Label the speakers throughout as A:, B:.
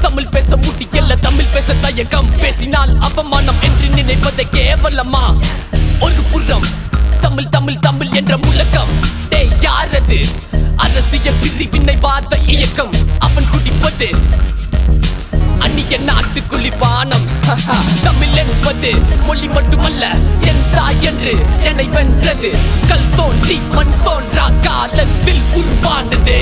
A: தமிழ் பேச முடியல, தமிழ் பேச தயக்கம், பேசினால் அவமானம் என்று நினைப்பதை கேவலமா? ஒரு புறம் தமிழ் தமிழ் தமிழ் என்ற முழக்கம், டேய் யாரது? அரசியல் பிரிவினைவாத இயக்கம். அவன் குடிப்பது அந்நிய நாட்டு குளிப்பானம். தமிழ் என்பது மொழி மட்டுமல்ல, என் தாய் என்று என்னை வென்றது. கல் தோன்றி மண் தோன்றா காலத்தில் உருவானது.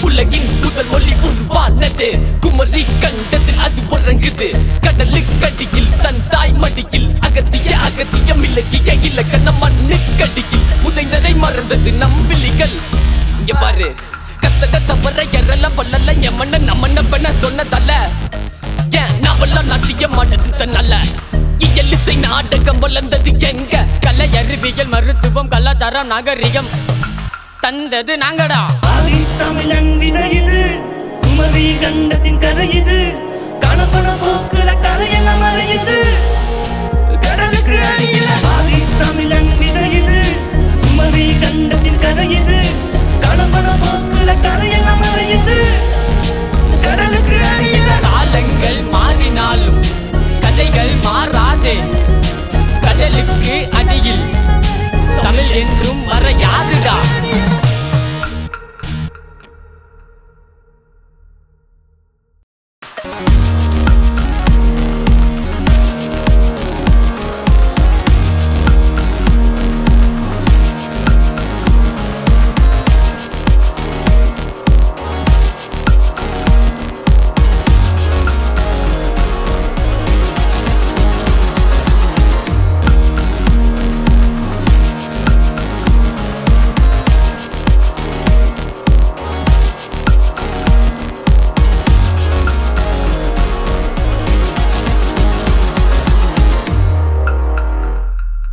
A: உலகின் முதல் மொழி உருவானது குமரி கண்டத்தில், அது உறங்குது கடலுக்கடியில் தன் தாய் மடியில். அகத்திய அகத்தியம் இலக்கிய இலக்கண மண்ணுக்கடியில் உதைந்ததை மறந்தது நம் விழிகள். இங்க பாரு, கஷ்டத்தை தவற எறல வல்லல எமன நம்மன சொன்னதல்ல. ஏன் நாவெல்லாம் நாட்டியம் ஆடுது தன்னால. இயலிசை நாடகம் வளர்ந்தது எங்க? கலை அறிவியல் மருத்துவம் கலாச்சாரம் நாகரிகம் தந்தது நாங்கடா.
B: தமிழன் விதையுது, குமரி கண்டத்தின் கதை இது. கணப்பன போக்குல கதையெல்லாம் அலையுது கடலுக்கு அடியில. ஆதி தமிழன் விதையுது, குமரி கண்டத்தின் கதை இது. கணப்பன போக்குல கதைய